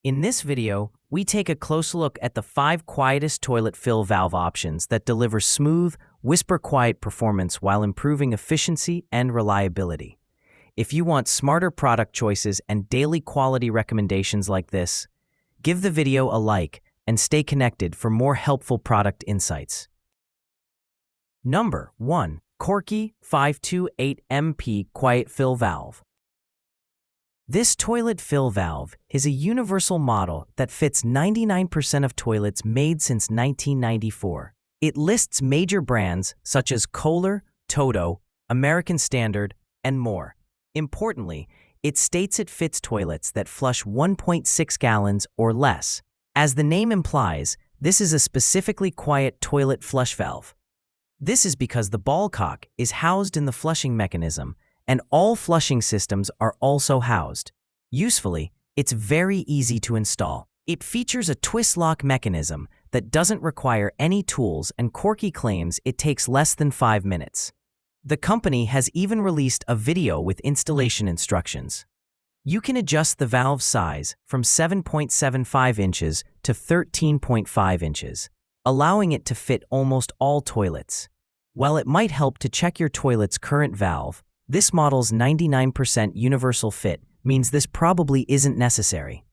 In this video, we take a close look at the 5 quietest toilet fill valve options that deliver smooth, whisper-quiet performance while improving efficiency and reliability. If you want smarter product choices and daily quality recommendations like this, give the video a like and stay connected for more helpful product insights. Number 1. Corky 528MP Quiet Fill Valve. This toilet fill valve is a universal model that fits 99% of toilets made since 1994. It lists major brands such as Kohler, Toto, American Standard, and more. Importantly, it states it fits toilets that flush 1.6 gallons or less. As the name implies, this is a specifically quiet toilet flush valve. This is because the ball cock is housed in the flushing mechanism, and all flushing systems are also housed. Usefully, it's very easy to install. It features a twist lock mechanism that doesn't require any tools, and Corky claims it takes less than 5 minutes. The company has even released a video with installation instructions. You can adjust the valve size from 7.75 inches to 13.5 inches, allowing it to fit almost all toilets. While it might help to check your toilet's current valve, this model's 99% universal fit means this probably isn't necessary.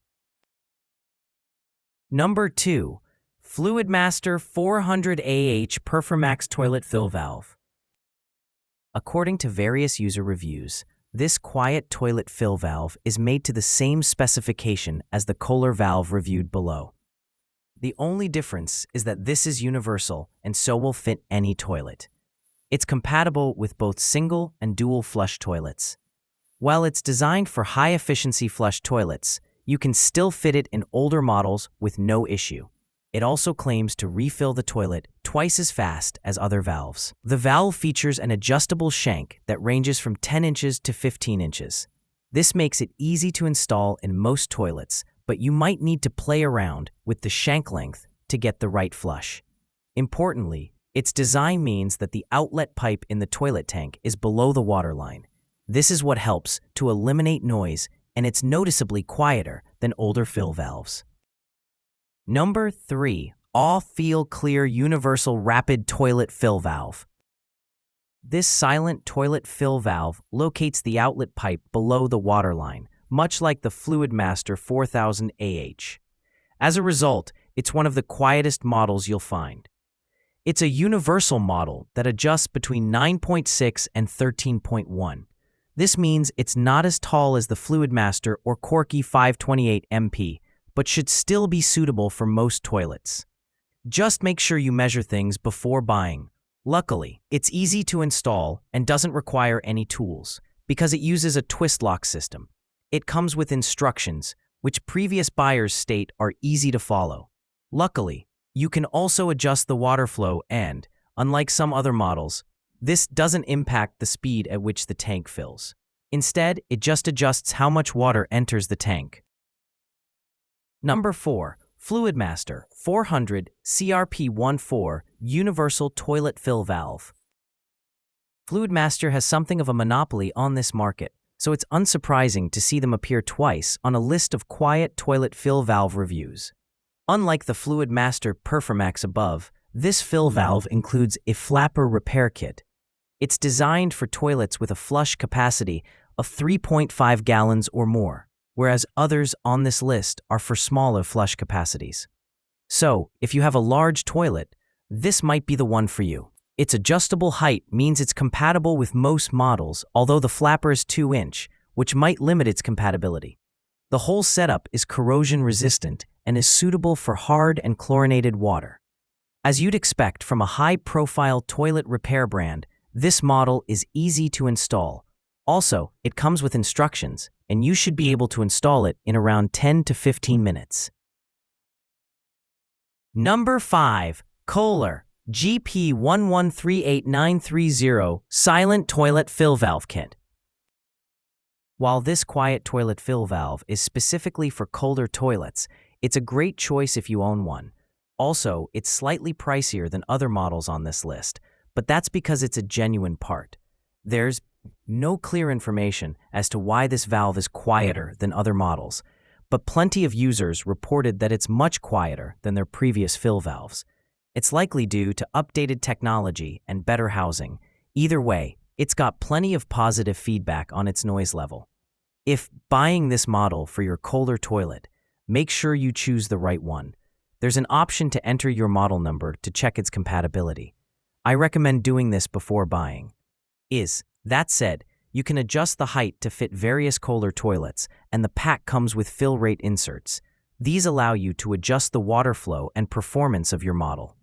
Number 2. Fluidmaster 400AH Performax Toilet Fill Valve. According to various user reviews, this quiet toilet fill valve is made to the same specification as the Kohler valve reviewed below. The only difference is that this is universal and so will fit any toilet. It's compatible with both single and dual flush toilets. While it's designed for high-efficiency flush toilets, you can still fit it in older models with no issue. It also claims to refill the toilet twice as fast as other valves. The valve features an adjustable shank that ranges from 10 inches to 15 inches. This makes it easy to install in most toilets, but you might need to play around with the shank length to get the right flush. Importantly, its design means that the outlet pipe in the toilet tank is below the waterline. This is what helps to eliminate noise, and it's noticeably quieter than older fill valves. Number 3. Feel Clear Universal Rapid Toilet Fill Valve. This silent toilet fill valve locates the outlet pipe below the waterline, much like the Fluidmaster 4000 AH. As a result, it's one of the quietest models you'll find. It's a universal model that adjusts between 9.6 and 13.1. This means it's not as tall as the Fluidmaster or Corky 528MP, but should still be suitable for most toilets. Just make sure you measure things before buying. Luckily, it's easy to install and doesn't require any tools, because it uses a twist lock system. It comes with instructions, which previous buyers state are easy to follow. Luckily, you can also adjust the water flow and, unlike some other models, this doesn't impact the speed at which the tank fills. Instead, it just adjusts how much water enters the tank. Number 4. Fluidmaster 400 CRP14 Universal Toilet Fill Valve. Fluidmaster has something of a monopoly on this market, so it's unsurprising to see them appear twice on a list of quiet toilet fill valve reviews. Unlike the Fluidmaster Performax above, this fill valve includes a flapper repair kit. It's designed for toilets with a flush capacity of 3.5 gallons or more, whereas others on this list are for smaller flush capacities. So, if you have a large toilet, this might be the one for you. Its adjustable height means it's compatible with most models, although the flapper is 2-inch, which might limit its compatibility. The whole setup is corrosion resistant and is suitable for hard and chlorinated water. As you'd expect from a high-profile toilet repair brand, this model is easy to install. Also, it comes with instructions, and you should be able to install it in around 10 to 15 minutes. Number 5. Kohler GP1138930 Silent Toilet Fill Valve Kit. While this quiet toilet fill valve is specifically for Kohler toilets, it's a great choice if you own one. Also, it's slightly pricier than other models on this list, but that's because it's a genuine part. There's no clear information as to why this valve is quieter than other models, but plenty of users reported that it's much quieter than their previous fill valves. It's likely due to updated technology and better housing. Either way, it's got plenty of positive feedback on its noise level. If buying this model for your Kohler toilet, make sure you choose the right one. There's an option to enter your model number to check its compatibility. I recommend doing this before buying. That said, you can adjust the height to fit various Kohler toilets, and the pack comes with fill rate inserts. These allow you to adjust the water flow and performance of your model.